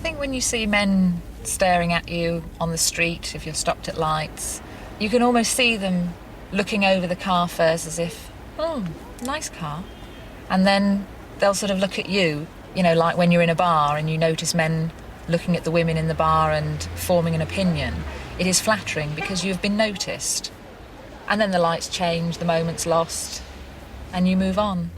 think when you see men staring at you on the street, if you're stopped at lights, you can almost see them looking over the car first as if, oh, nice car. And then they'll sort of look at you, you know, like when you're in a bar and you notice men looking at the women in the bar and forming an opinion. It is flattering because you've been noticed. And then the lights change, the moment's lost, and you move on.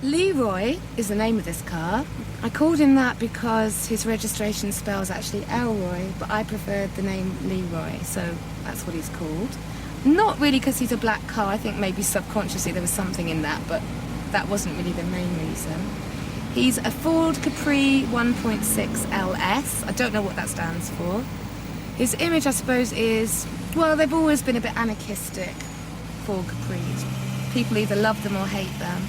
Leroy is the name of this car. I called him that because his registration spells actually Elroy, but I preferred the name Leroy, so that's what he's called. Not really because he's a black car. I think maybe subconsciously there was something in that, but that wasn't really the main reason. He's a Ford Capri 1.6 LS. I don't know what that stands for. His image, I suppose, is, well, they've always been a bit anarchistic, Ford Capris. People either love them or hate them.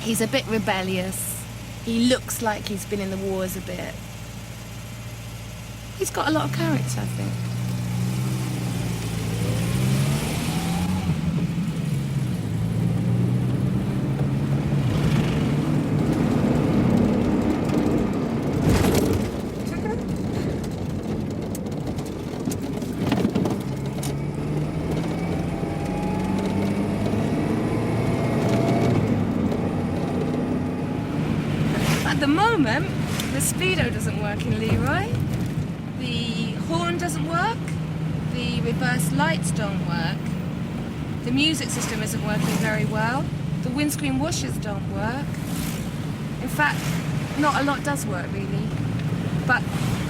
He's a bit rebellious. He looks like he's been in the wars a bit. He's got a lot of character, I think. At the moment, the speedo doesn't work in Leroy, the horn doesn't work, the reverse lights don't work, the music system isn't working very well, the windscreen washers don't work. In fact, not a lot does work really. But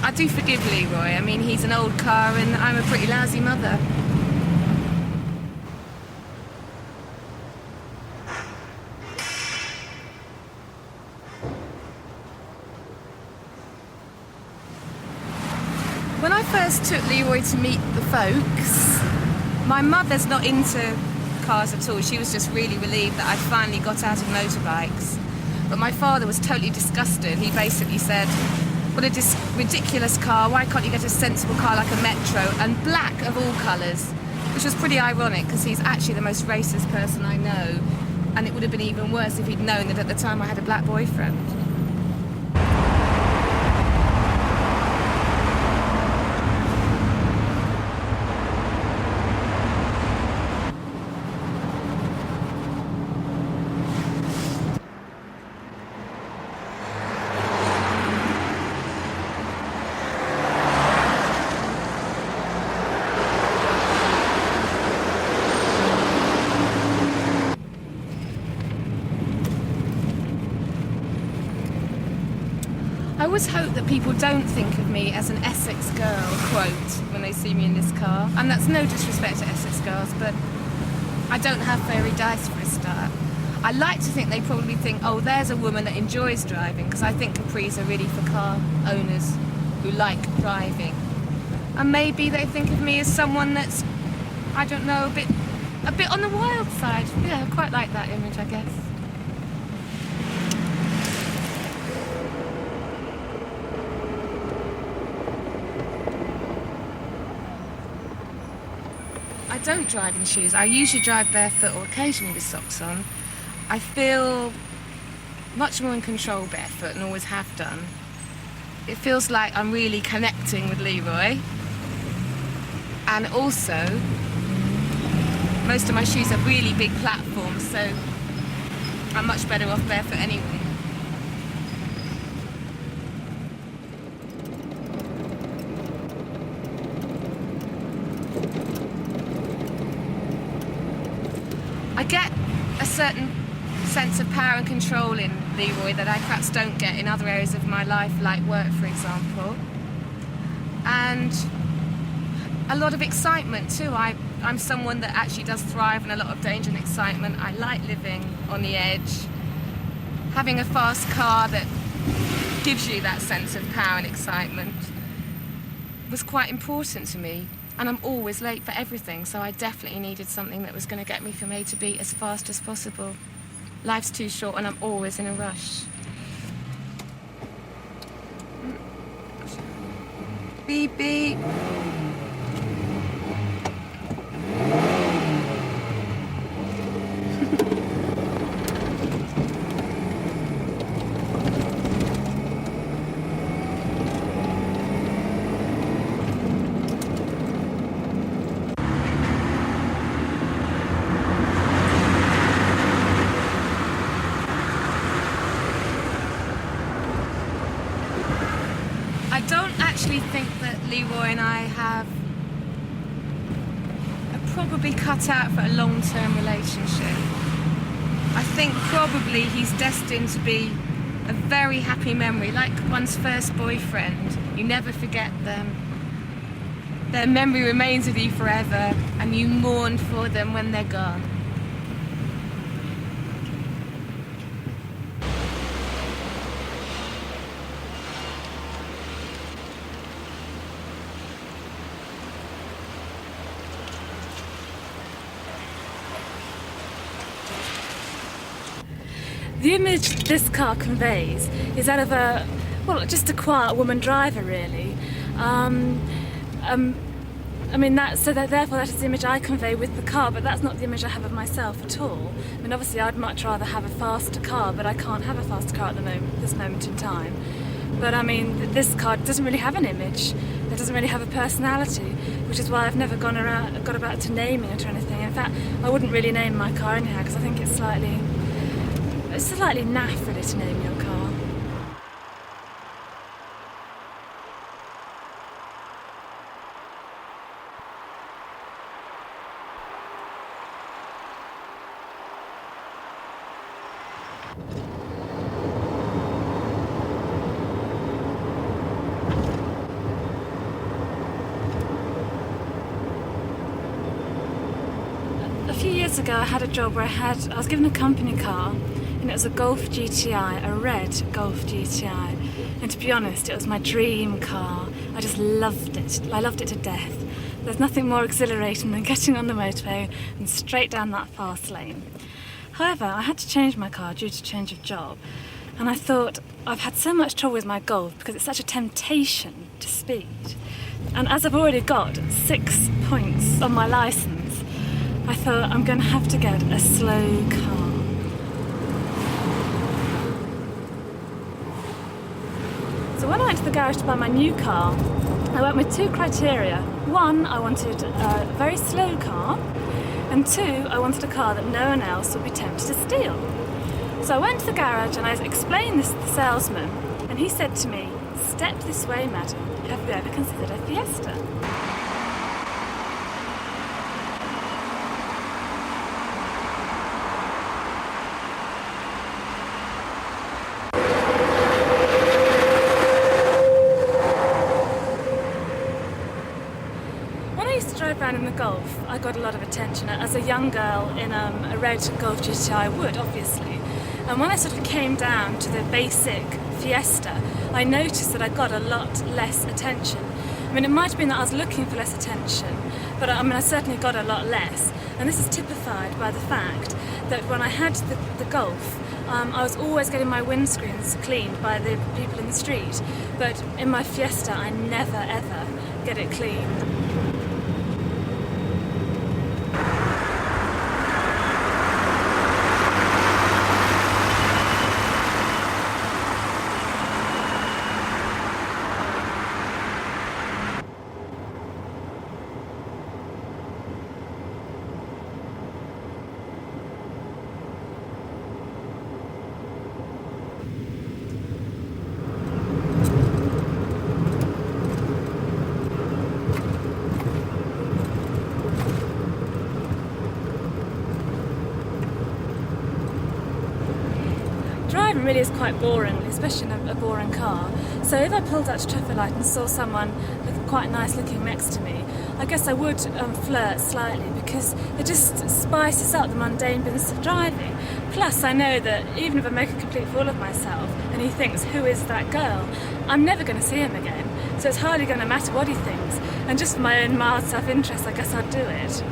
I do forgive Leroy. I mean, he's an old car and I'm a pretty lousy mother. When I first took Leroy to meet the folks, my mother's not into cars at all. She was just really relieved that I'd finally got out of motorbikes. But my father was totally disgusted. He basically said, what a ridiculous car, why can't you get a sensible car like a Metro, and black of all colours, which was pretty ironic because he's actually the most racist person I know, and it would have been even worse if he'd known that at the time I had a black boyfriend. I always hope that people don't think of me as an Essex girl, quote, when they see me in this car. And that's no disrespect to Essex girls, but I don't have fairy dice for a start. I like to think they probably think, oh, there's a woman that enjoys driving, because I think Capris are really for car owners who like driving. And maybe they think of me as someone that's, I don't know, a bit on the wild side. Yeah, I quite like that image, I guess. I don't drive in shoes. I usually drive barefoot or occasionally with socks on. I feel much more in control barefoot and always have done. It feels like I'm really connecting with Leroy. And also, most of my shoes have really big platforms, so I'm much better off barefoot anyway. I get a certain sense of power and control in Leroy that I perhaps don't get in other areas of my life, like work, for example. And a lot of excitement too. I'm someone that actually does thrive in a lot of danger and excitement. I like living on the edge. Having a fast car that gives you that sense of power and excitement was quite important to me. And I'm always late for everything, so I definitely needed something that was going to get me from A to B as fast as possible. Life's too short and I'm always in a rush. Beep, beep. I don't actually think that Leroy and I are probably cut out for a long-term relationship. I think probably he's destined to be a very happy memory, like one's first boyfriend. You never forget them. Their memory remains with you forever, and you mourn for them when they're gone. The image this car conveys is that of just a quiet woman driver, really. Therefore that is the image I convey with the car, but that's not the image I have of myself at all. I mean, obviously I'd much rather have a faster car, but I can't have a faster car at this moment in time. But I mean, this car doesn't really have an image. It doesn't really have a personality, which is why I've never got about to naming it or anything. In fact, I wouldn't really name my car anyhow, because I think it's slightly naff really to name your car. A few years ago I had a job where I was given a company car, and it was a Golf GTI, a red Golf GTI. And to be honest, it was my dream car. I just loved it. I loved it to death. There's nothing more exhilarating than getting on the motorway and straight down that fast lane. However, I had to change my car due to change of job. And I thought, I've had so much trouble with my Golf because it's such a temptation to speed. And as I've already got 6 points on my licence, I thought I'm going to have to get a slow car. So when I went to the garage to buy my new car, I went with 2 criteria. 1, I wanted a very slow car, and 2, I wanted a car that no one else would be tempted to steal. So I went to the garage and I explained this to the salesman, and he said to me, "Step this way, madam. Have you ever considered a Fiesta?" Around in the Golf, I got a lot of attention as a young girl in a red Golf GTI would, obviously. And when I sort of came down to the basic Fiesta, I noticed that I got a lot less attention. I mean, it might have been that I was looking for less attention, but I certainly got a lot less. And this is typified by the fact that when I had the Golf, I was always getting my windscreens cleaned by the people in the street. But in my Fiesta, I never ever get it cleaned. Driving really is quite boring, especially in a boring car. So if I pulled out to traffic light and saw someone looking quite nice looking next to me, I guess I would flirt slightly, because it just spices up the mundane business of driving. Plus, I know that even if I make a complete fool of myself and he thinks, who is that girl, I'm never going to see him again. So it's hardly going to matter what he thinks. And just for my own mild self-interest, I guess I'd do it.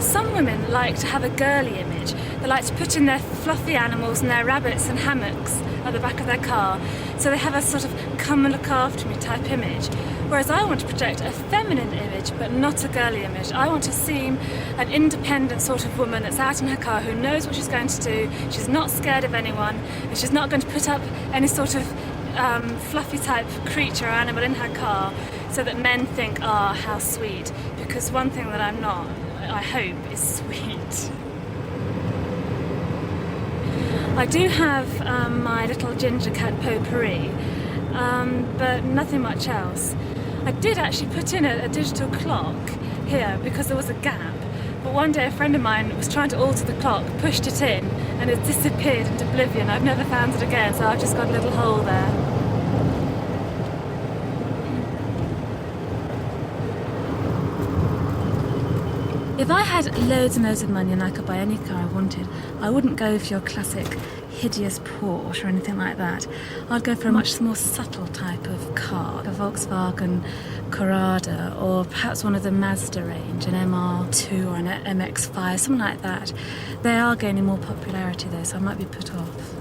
Some women like to have a girly image. They like to put in their fluffy animals and their rabbits and hammocks at the back of their car, so they have a sort of come and look after me type image. Whereas I want to project a feminine image, but not a girly image. I want to seem an independent sort of woman that's out in her car, who knows what she's going to do, she's not scared of anyone, and she's not going to put up any sort of fluffy type creature or animal in her car, so that men think, ah, how sweet. Because one thing that I'm not, I hope, is sweet. I do have my little ginger cat potpourri, but nothing much else. I did actually put in a digital clock here because there was a gap, but one day a friend of mine was trying to alter the clock, pushed it in, and it disappeared into oblivion. I've never found it again, so I've just got a little hole there. If I had loads and loads of money and I could buy any car I wanted, I wouldn't go for your classic hideous Porsche or anything like that. I'd go for a much more subtle type of car, a Volkswagen Corrado, or perhaps one of the Mazda range, an MR2 or an MX-5, something like that. They are gaining more popularity though, so I might be put off.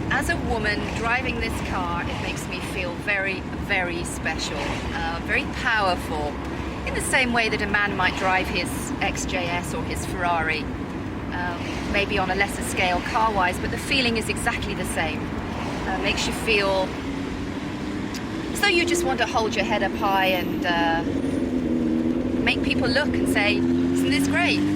As a woman driving this car, it makes me feel very, very special, very powerful, in the same way that a man might drive his XJS or his Ferrari, maybe on a lesser scale car-wise, but the feeling is exactly the same. Makes you feel as though you just want to hold your head up high and make people look and say, isn't this great?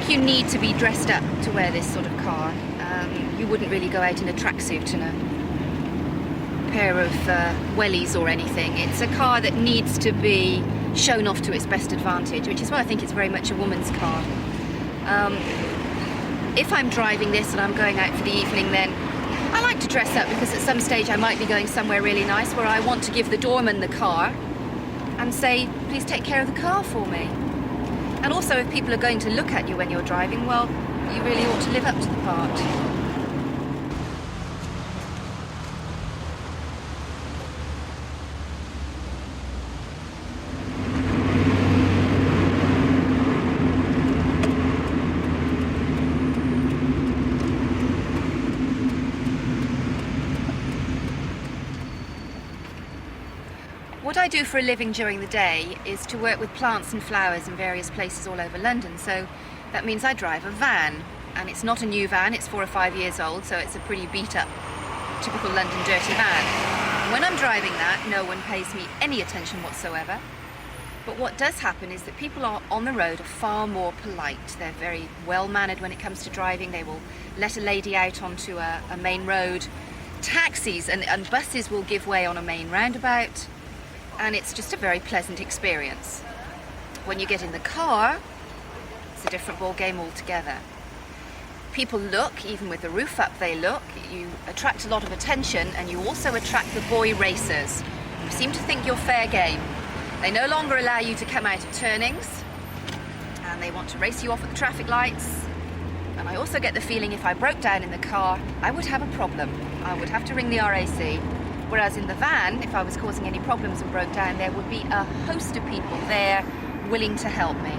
You need to be dressed up to wear this sort of car. You wouldn't really go out in a tracksuit and a pair of wellies or anything. It's a car that needs to be shown off to its best advantage, which is why I think it's very much a woman's car. If I'm driving this and I'm going out for the evening, then I like to dress up, because at some stage I might be going somewhere really nice where I want to give the doorman the car and say, please take care of the car for me. And also, if people are going to look at you when you're driving, well, you really ought to live up to the part. What I do for a living during the day is to work with plants and flowers in various places all over London, so that means I drive a van, and it's not a new van, it's 4 or 5 years old, so it's a pretty beat up, typical London dirty van. And when I'm driving that, no one pays me any attention whatsoever, but what does happen is that people on the road are far more polite. They're very well mannered when it comes to driving. They will let a lady out onto a main road. Taxis and buses will give way on a main roundabout. And it's just a very pleasant experience. When you get in the car, it's a different ball game altogether. People look, even with the roof up they look. You attract a lot of attention, and you also attract the boy racers, who seem to think you're fair game. They no longer allow you to come out at turnings, and they want to race you off at the traffic lights. And I also get the feeling if I broke down in the car, I would have a problem. I would have to ring the RAC. Whereas in the van, if I was causing any problems and broke down, there would be a host of people there willing to help me.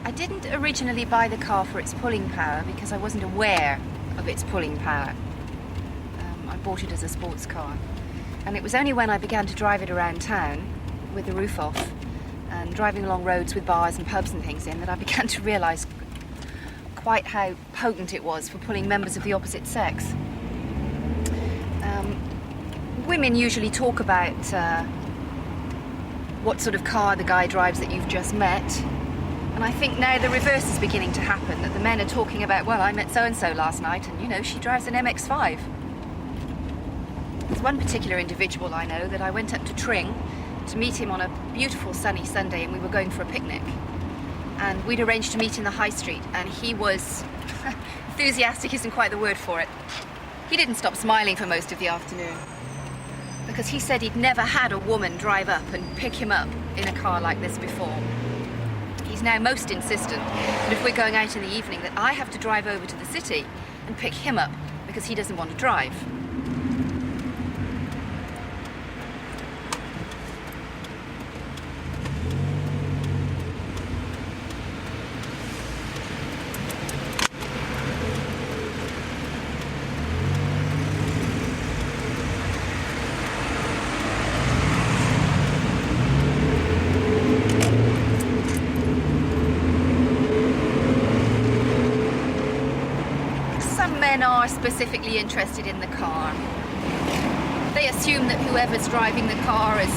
I didn't originally buy the car for its pulling power because I wasn't aware of its pulling power. I bought it as a sports car. And it was only when I began to drive it around town with the roof off and driving along roads with bars and pubs and things in that I began to realise quite how potent it was for pulling members of the opposite sex. Women usually talk about what sort of car the guy drives that you've just met. And I think now the reverse is beginning to happen, that the men are talking about, well, I met so-and-so last night and, you know, she drives an MX-5. There's one particular individual I know that I went up to Tring to meet him on a beautiful sunny Sunday, and we were going for a picnic. And we'd arranged to meet in the high street, and he was... enthusiastic isn't quite the word for it. He didn't stop smiling for most of the afternoon, because he said he'd never had a woman drive up and pick him up in a car like this before. He's now most insistent that if we're going out in the evening that I have to drive over to the city and pick him up because he doesn't want to drive. Men are specifically interested in the car. They assume that whoever's driving the car is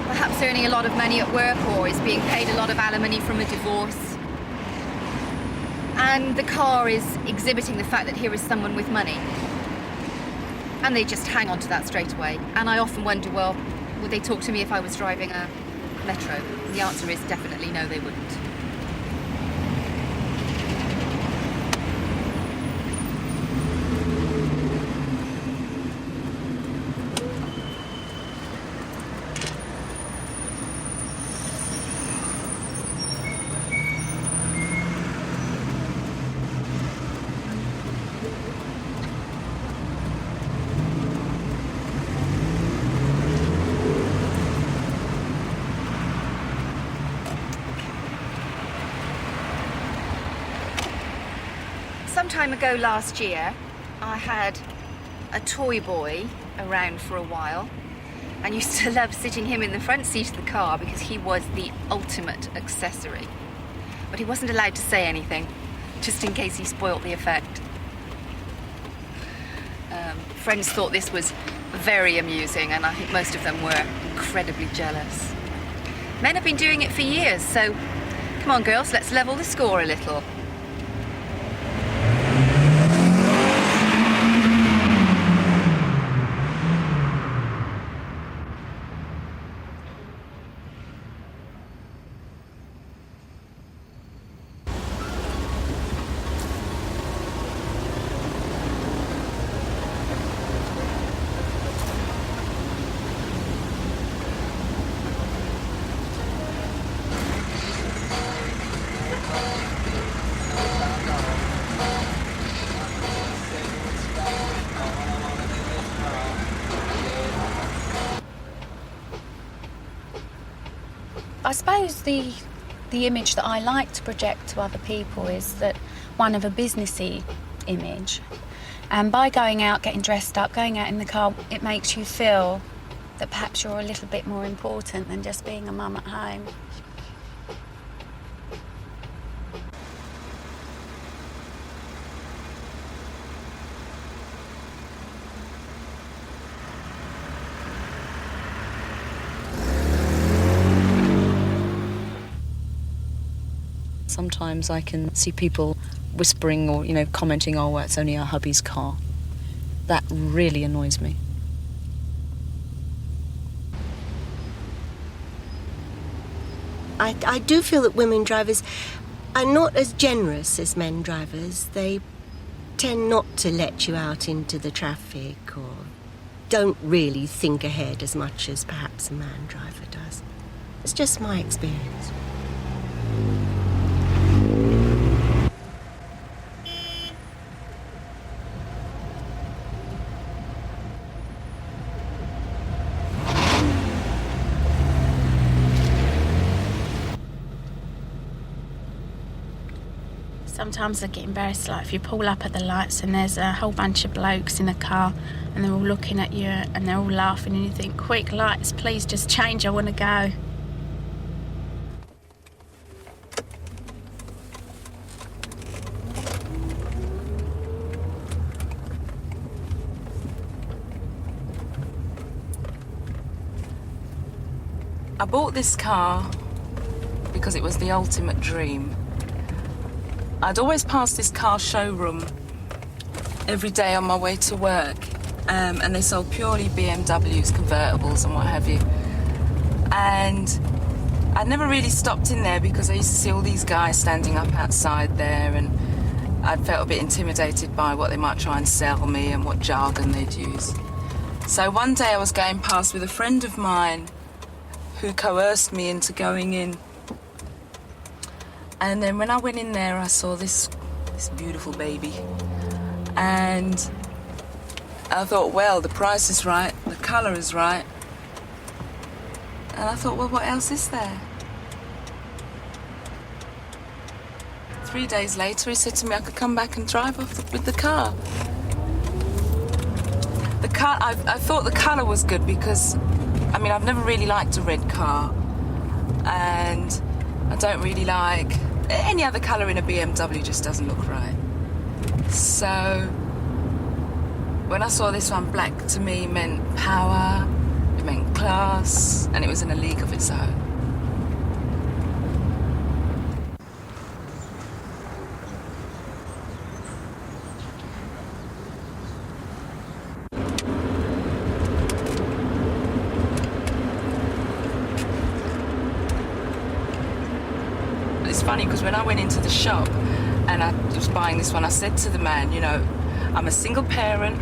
perhaps earning a lot of money at work or is being paid a lot of alimony from a divorce. And the car is exhibiting the fact that here is someone with money. And they just hang on to that straight away. And I often wonder, well, would they talk to me if I was driving a metro? And the answer is definitely no, they wouldn't. Some time ago last year, I had a toy boy around for a while and used to love sitting him in the front seat of the car because he was the ultimate accessory. But he wasn't allowed to say anything, just in case he spoilt the effect. Friends thought this was very amusing, and I think most of them were incredibly jealous. Men have been doing it for years, so come on girls, let's level the score a little. I suppose the image that I like to project to other people is that one of a businessy image. And by going out, getting dressed up, going out in the car, it makes you feel that perhaps you're a little bit more important than just being a mum at home. Sometimes I can see people whispering or, commenting, oh, well, it's only our hubby's car. That really annoys me. I do feel that women drivers are not as generous as men drivers. They tend not to let you out into the traffic or don't really think ahead as much as perhaps a man driver does. It's just my experience. sometimes I get embarrassed, like if you pull up at the lights and there's a whole bunch of blokes in a car and they're all looking at you and they're all laughing and you think, quick lights, please just change, I want to go. I bought this car because it was the ultimate dream. I'd always pass this car showroom every day on my way to work, and they sold purely BMWs, convertibles and what have you. And I'd never really stopped in there because I used to see all these guys standing up outside there, and I felt a bit intimidated by what they might try and sell me and what jargon they'd use. So one day I was going past with a friend of mine who coerced me into going in. And then when I went in there, I saw this beautiful baby. And I thought, well, the price is right, the colour is right. And I thought, well, what else is there? 3 days later, he said to me I could come back and drive off with the car. I thought the colour was good because, I mean, I've never really liked a red car. And I don't really like any other colour in a BMW, just doesn't look right. So when I saw this one, black to me meant power, it meant class, and it was in a league of its own. It's funny because when I went into the shop and I was buying this one, I said to the man, you know, I'm a single parent,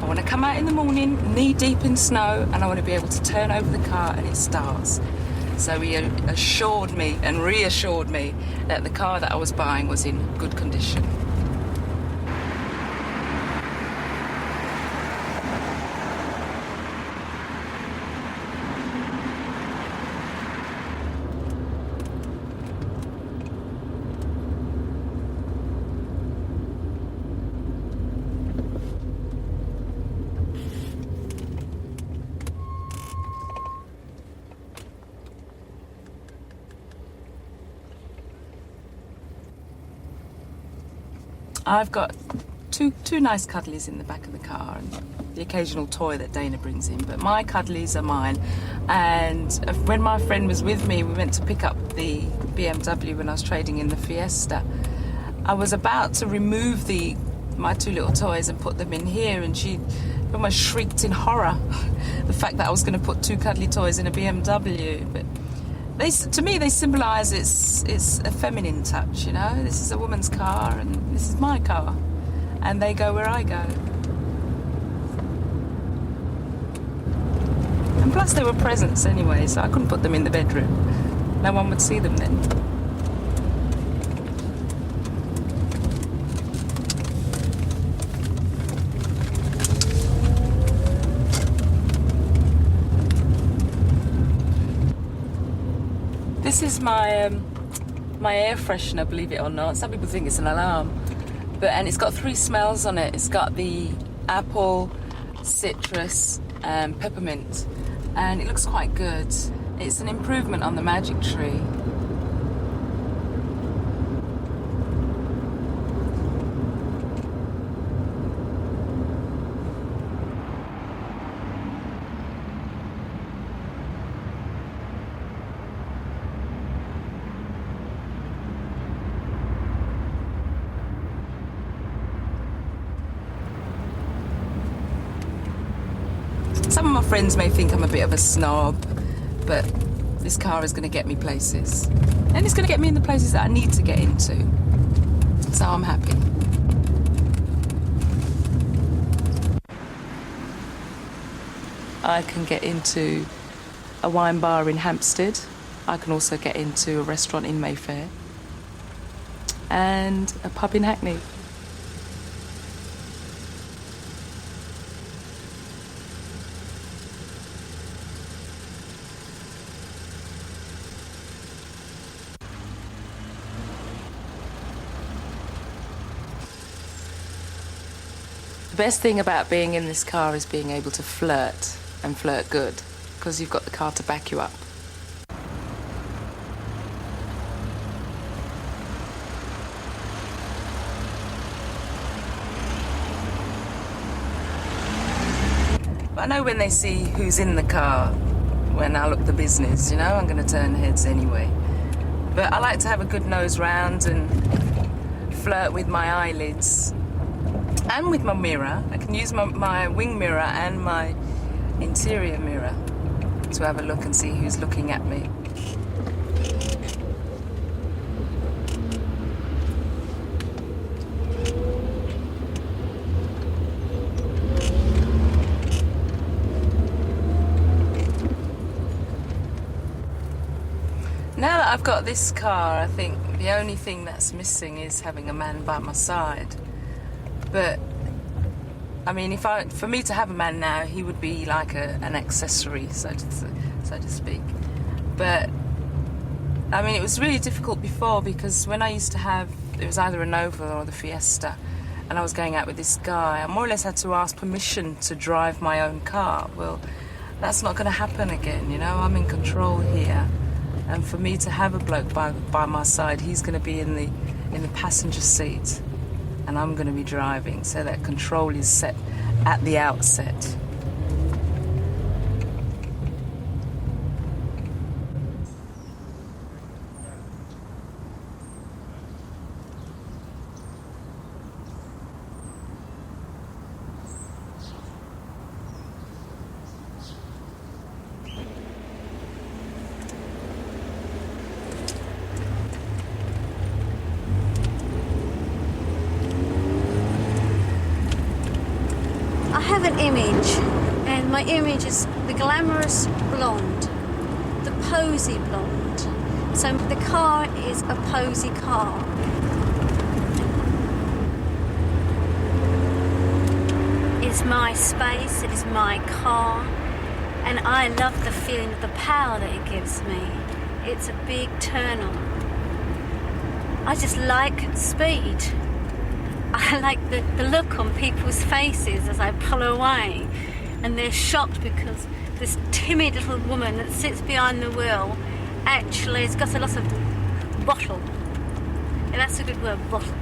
I want to come out in the morning knee deep in snow and I want to be able to turn over the car and it starts. So he assured me and reassured me that the car that I was buying was in good condition. I've got two nice cuddlies in the back of the car and the occasional toy that Dana brings in, but my cuddlies are mine. And when my friend was with me, we went to pick up the BMW when I was trading in the Fiesta. I was about to remove my two little toys and put them in here, and she almost shrieked in horror the fact that I was going to put two cuddly toys in a BMW. But to me, they symbolise it's a feminine touch, you know. This is a woman's car and this is my car. And they go where I go. And plus they were presents anyway, so I couldn't put them in the bedroom. No one would see them then. This is my air freshener, believe it or not. Some people think it's an alarm, and it's got 3 smells on it. It's got the apple, citrus, and peppermint, and it looks quite good. It's an improvement on the Magic Tree. Some of my friends may think I'm a bit of a snob, but this car is going to get me places. And it's going to get me in the places that I need to get into. So I'm happy. I can get into a wine bar in Hampstead. I can also get into a restaurant in Mayfair. And a pub in Hackney. best thing about being in this car is being able to flirt, and flirt good, because you've got the car to back you up. But I know when they see who's in the car, when I look the business, you know, I'm going to turn heads anyway. But I like to have a good nose round and flirt with my eyelids and with my mirror. I can use my wing mirror and my interior mirror to have a look and see who's looking at me. Now that I've got this car, I think the only thing that's missing is having a man by my side. But, I mean, for me to have a man now, he would be like an accessory, so to speak. But, I mean, it was really difficult before, because when I used to have, it was either a Nova or the Fiesta, and I was going out with this guy, I more or less had to ask permission to drive my own car. Well, that's not going to happen again, you know, I'm in control here. And for me to have a bloke by my side, he's going to be in the passenger seat, and I'm going to be driving, so that control is set at the outset. I have an image, and my image is the glamorous blonde, the posy blonde. So the car is a posy car. It's my space, it is my car, and I love the feeling of the power that it gives me. It's a big turn on. I just like speed. I like the look on people's faces as I pull away, and they're shocked because this timid little woman that sits behind the wheel actually has got a lot of bottle. And that's a good word, bottle.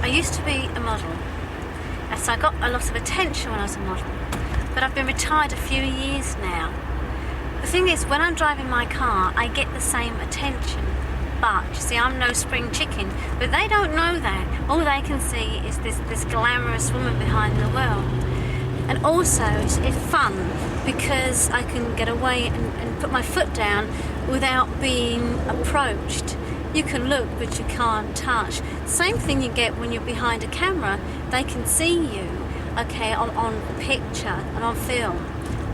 I used to be a model, and so I got a lot of attention when I was a model, but I've been retired a few years now. The thing is, when I'm driving my car, I get the same attention, but you see, I'm no spring chicken, but they don't know that. All they can see is this glamorous woman behind the wheel. And also, it's fun because I can get away and put my foot down without being approached. You can look, but you can't touch. Same thing you get when you're behind a camera. They can see you, okay, on picture and on film,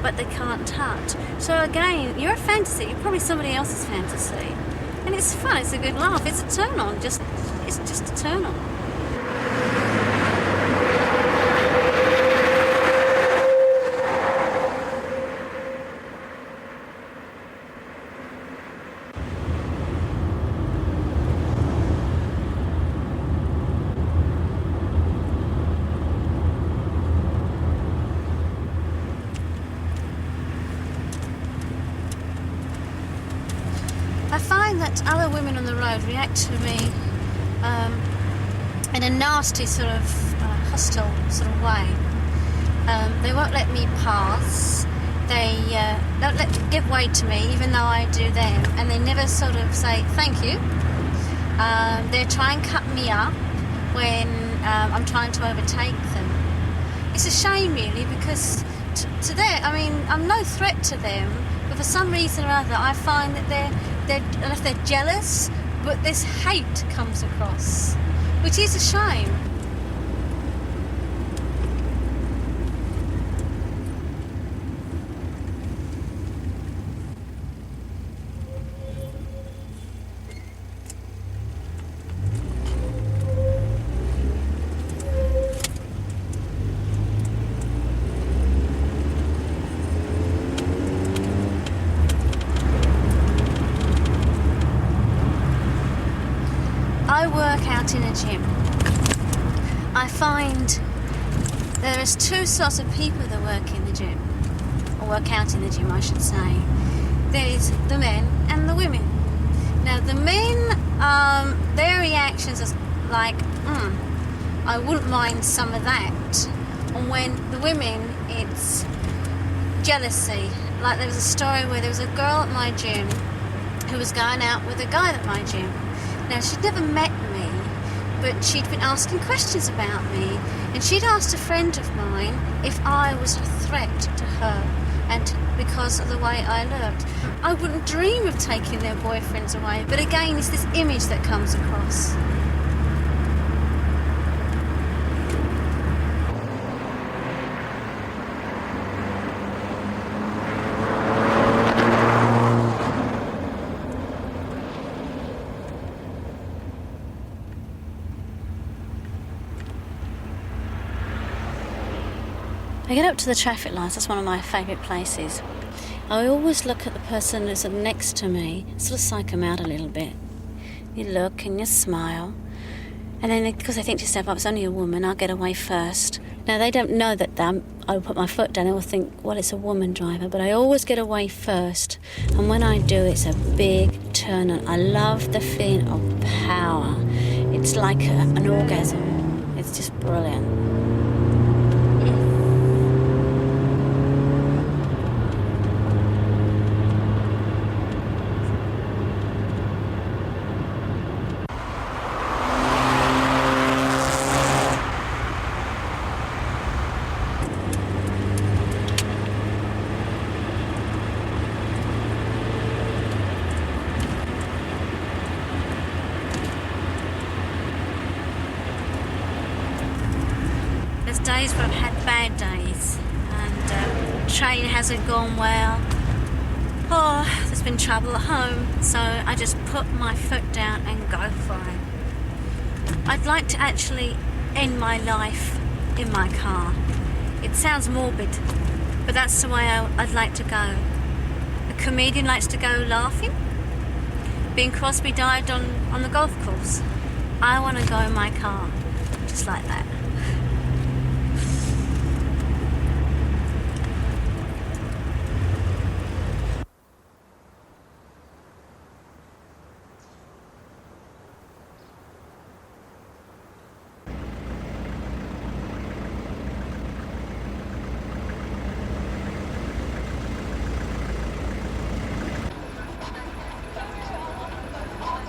but they can't touch. So again, you're a fantasy. You're probably somebody else's fantasy, and it's fun. It's a good laugh. It's a turn on. It's just a turn on. I find that other women on the road react to me in a nasty sort of hostile sort of way. They won't let me pass. They don't give way to me, even though I do them, and they never sort of say thank you. They try and cut me up when I'm trying to overtake them. It's a shame, really, because to them, I mean, I'm no threat to them, but for some reason or other, I find that they're jealous, but this hate comes across, which is a shame. I work out in a gym. I find there is two sorts of people that work in the gym, or work out in the gym, I should say. There is the men and the women. Now, the men, their reactions are like, I wouldn't mind some of that. And when the women, it's jealousy. Like there was a story where there was a girl at my gym who was going out with a guy at my gym. Now, she'd never met me, but she'd been asking questions about me, and she'd asked a friend of mine if I was a threat to her, and because of the way I looked. I wouldn't dream of taking their boyfriends away, but again, it's this image that comes across. I get up to the traffic lights, that's one of my favourite places. I always look at the person who's next to me, sort of psych them out a little bit. You look and you smile, and then because they think to yourself, it's only a woman, I'll get away first. Now they don't know that I'll put my foot down, they will think, well, it's a woman driver, but I always get away first, and when I do, it's a big turn on. I love the feeling of power. It's like an orgasm. It's just brilliant. Days where I've had bad days and train hasn't gone well. Oh, there's been trouble at home, so I just put my foot down and go for it. I'd like to actually end my life in my car. It sounds morbid, but that's the way I'd like to go. A comedian likes to go laughing. Bing Crosby died on the golf course. I want to go in my car, just like that.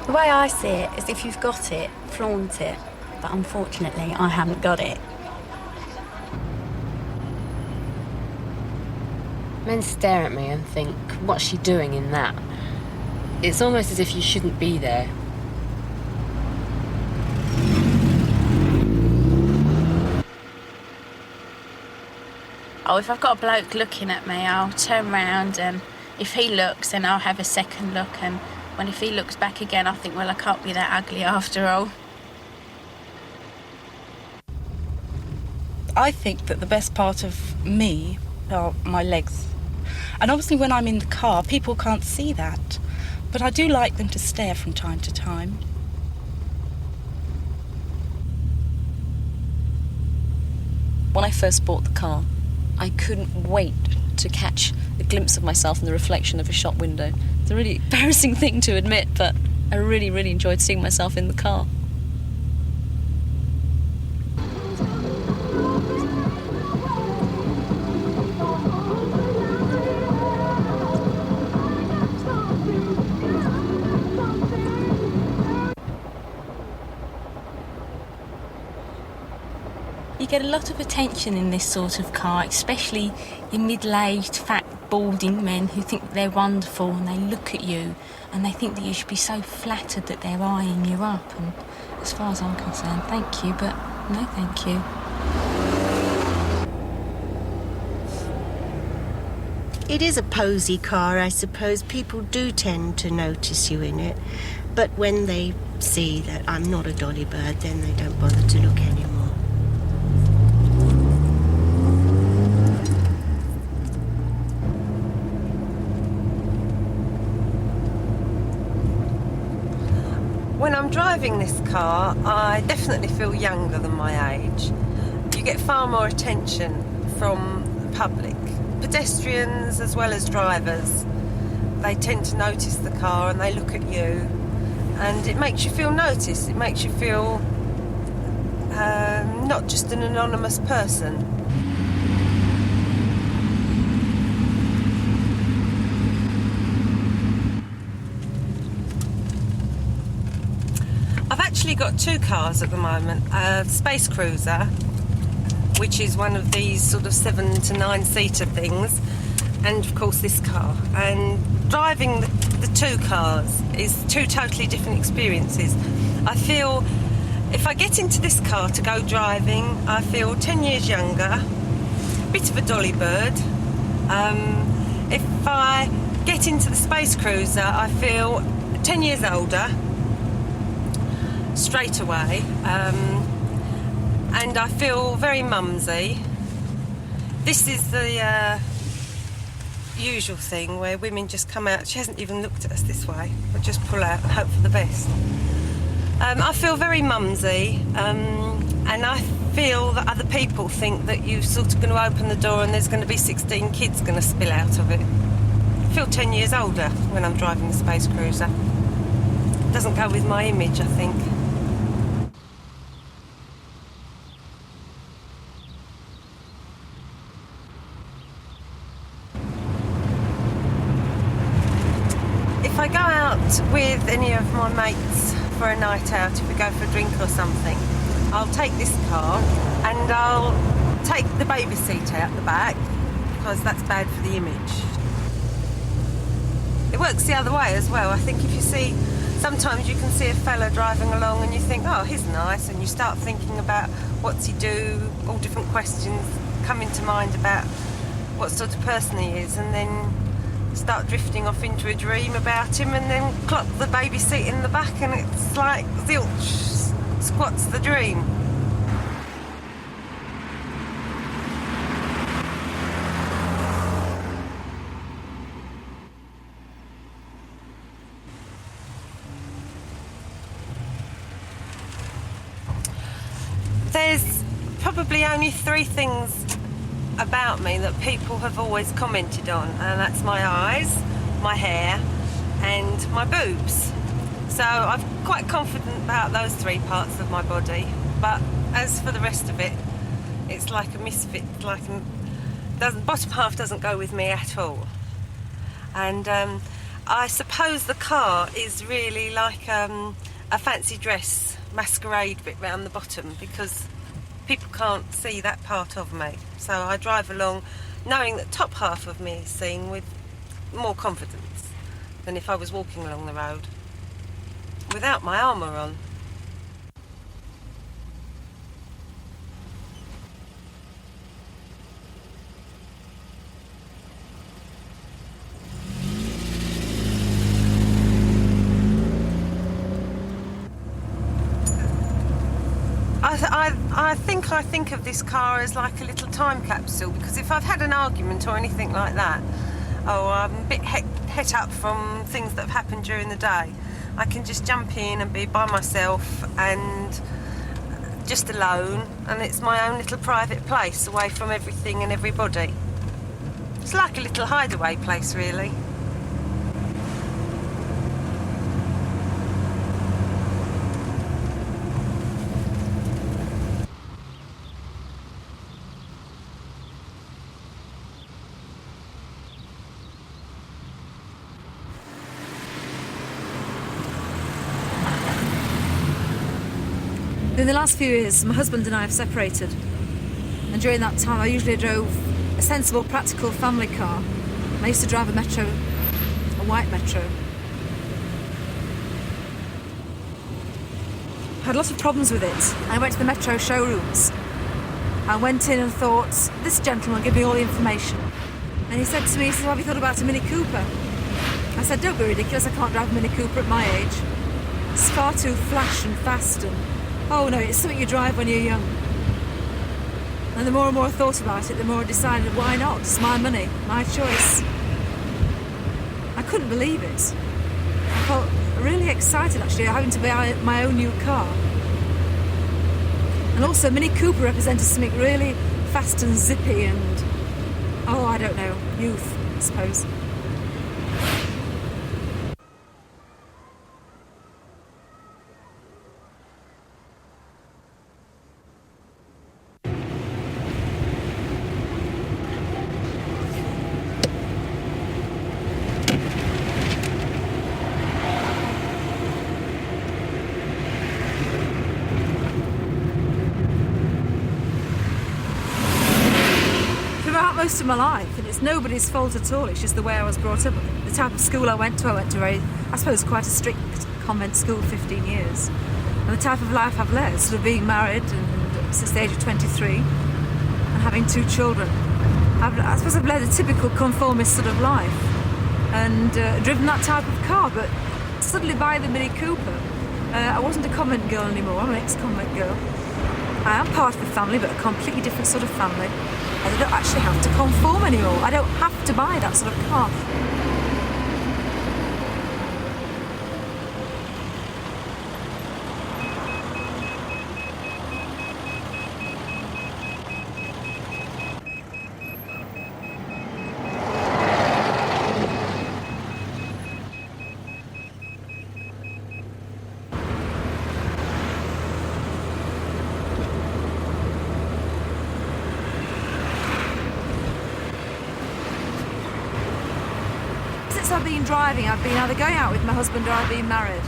The way I see it is if you've got it, flaunt it. But unfortunately, I haven't got it. Men stare at me and think, what's she doing in that? It's almost as if you shouldn't be there. Oh, if I've got a bloke looking at me, I'll turn round, and if he looks, then I'll have a second look, and if he looks back again, I think, well, I can't be that ugly after all. I think that the best part of me are my legs. And obviously when I'm in the car, people can't see that. But I do like them to stare from time to time. When I first bought the car, I couldn't wait to catch a glimpse of myself in the reflection of a shop window. It's a really embarrassing thing to admit, but I really, really enjoyed seeing myself in the car. You get a lot of attention in this sort of car, especially your middle-aged, fat, balding men who think they're wonderful, and they look at you and they think that you should be so flattered that they're eyeing you up. And as far as I'm concerned, thank you, but no thank you. It is a posy car, I suppose. People do tend to notice you in it. But when they see that I'm not a dolly bird, then they don't bother to look anymore. When I'm driving this car, I definitely feel younger than my age. You get far more attention from the public. Pedestrians as well as drivers, they tend to notice the car and they look at you, and it makes you feel noticed. It makes you feel not just an anonymous person. I've actually got two cars at the moment, a Space Cruiser, which is one of these sort of 7 to 9 seater things, and of course this car. And driving the two cars is two totally different experiences. I feel if I get into this car to go driving, I feel 10 years younger, a bit of a dolly bird. If I get into the Space Cruiser, I feel 10 years older straight away. And I feel very mumsy. This is the usual thing where women just come out. She hasn't even looked at us this way, but just pull out and hope for the best. I feel very mumsy, and I feel that other people think that you're sort of going to open the door and there's going to be 16 kids going to spill out of it. I feel 10 years older when I'm driving the Space Cruiser. It doesn't go with my image, I think. If I go out with any of my mates for a night out, if we go for a drink or something, I'll take this car and I'll take the baby seat out the back because that's bad for the image. It works the other way as well. I think if you see, sometimes you can see a fella driving along and you think, oh, he's nice, and you start thinking about what's he do, all different questions come into mind about what sort of person he is, and then start drifting off into a dream about him, and then clock the baby seat in the back and it's like zilch, squats the dream. There's probably only 3 things about me that people have always commented on, and that's my eyes, my hair and my boobs. So I'm quite confident about those 3 parts of my body, but as for the rest of it, it's like a misfit, like the bottom half doesn't go with me at all. And I suppose the car is really like a fancy dress masquerade bit round the bottom, because people can't see that part of me. So I drive along knowing that top half of me is seen with more confidence than if I was walking along the road without my armour on. I think of this car as like a little time capsule, because if I've had an argument or anything like that, or I'm a bit het up from things that have happened during the day, I can just jump in and be by myself and just alone, and it's my own little private place away from everything and everybody. It's like a little hideaway place, really. In the last few years, my husband and I have separated. And during that time, I usually drove a sensible, practical family car. And I used to drive a white Metro. I had lots of problems with it. I went to the Metro showrooms. I went in and thought, this gentleman will give me all the information. And he said to me, he said, have you thought about a Mini Cooper? I said, don't be ridiculous, I can't drive a Mini Cooper at my age. It's far too flash and fast and, oh no, it's something you drive when you're young. And the more and more I thought about it, the more I decided, why not? It's my money, my choice. I couldn't believe it. I felt really excited actually, having to buy my own new car. And also Mini Cooper represented something really fast and zippy and, oh, I don't know, youth, I suppose. Most of my life, and it's nobody's fault at all, it's just the way I was brought up. The type of school I went to very, I suppose, quite a strict convent school, 15 years. And the type of life I've led, sort of being married and since the age of 23 and having 2 children. I suppose I've led a typical conformist sort of life and driven that type of car, but suddenly by the Mini Cooper, I wasn't a convent girl anymore, I'm an ex-convent girl. I am part of the family, but a completely different sort of family. I don't actually have to conform anymore. I don't have to buy that sort of car. I've been driving, I've been either going out with my husband or I've been married.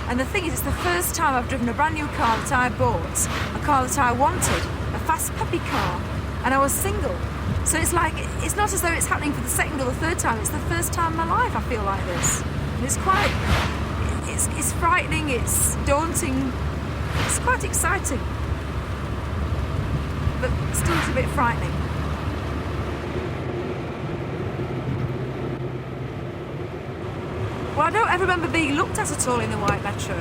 And the thing is, it's the first time I've driven a brand new car that I bought, a car that I wanted, a fast puppy car, and I was single. So it's like, it's not as though it's happening for the second or the third time, it's the first time in my life I feel like this. And it's quite, it's frightening, it's daunting, it's quite exciting, but still it's a bit frightening. Well, I don't ever remember being looked at all in the white Metro.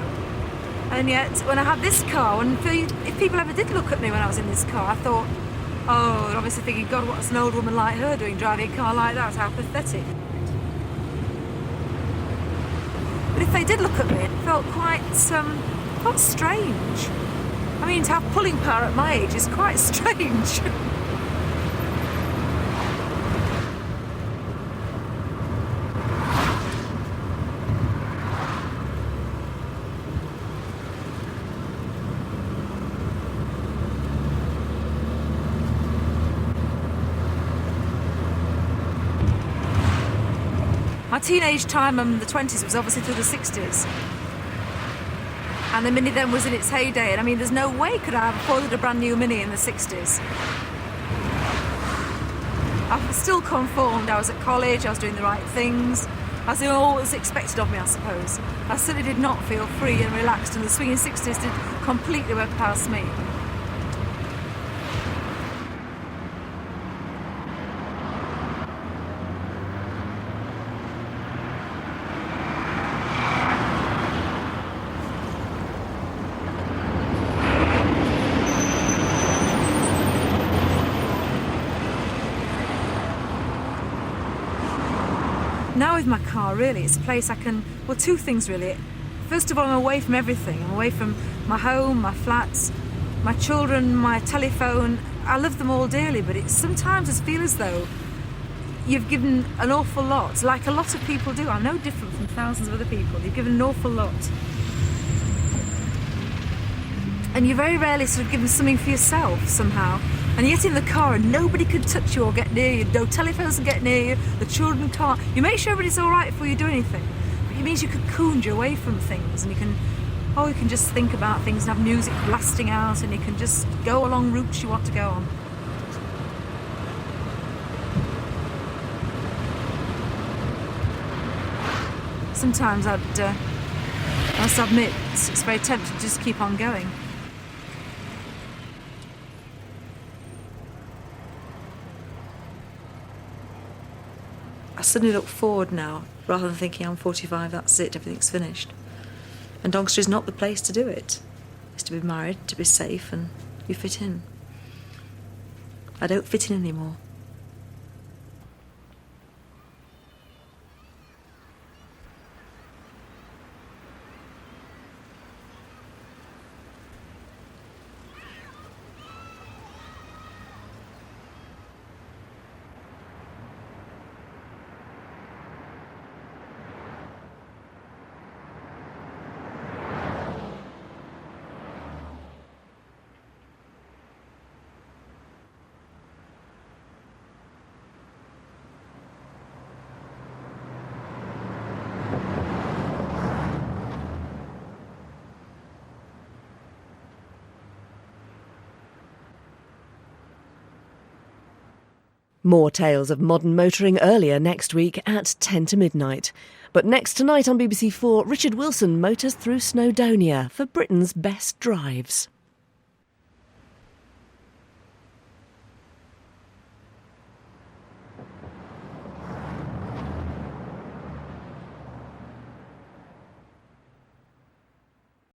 And yet, when I had this car, and if people ever did look at me when I was in this car, I thought, oh, and obviously thinking, God, what's an old woman like her doing, driving a car like that? How pathetic. But if they did look at me, it felt quite, felt strange. I mean, to have pulling power at my age is quite strange. My teenage time in the 20s was obviously through the 60s. And the Mini then was in its heyday. And I mean, there's no way could I have afforded a brand new Mini in the 60s. I was still conformed. I was at college, I was doing the right things. I was doing all that was expected of me, I suppose. I certainly did not feel free and relaxed, and the swinging 60s did completely went past me. Now with my car, really, it's a place I can, well, 2 things really. First of all, I'm away from everything. I'm away from my home, my flats, my children, my telephone. I love them all dearly, but it sometimes I feel as though you've given an awful lot, like a lot of people do. I'm no different from thousands of other people. You've given an awful lot. And you very rarely sort of given something for yourself somehow. And yet in the car and nobody can touch you or get near you, no telephones can get near you, the children can't. You make sure everybody's all right before you do anything. But it means you cocooned you away from things, and you can just think about things and have music blasting out, and you can just go along routes you want to go on. sometimes I must admit, it's very tempting to just keep on going. I suddenly look forward now, rather than thinking I'm 45, that's it, everything's finished. And Doncaster is not the place to do it. It's to be married, to be safe, and you fit in. I don't fit in anymore. More tales of modern motoring earlier next week at 10 to midnight. But next tonight on BBC4, Richard Wilson motors through Snowdonia for Britain's best drives.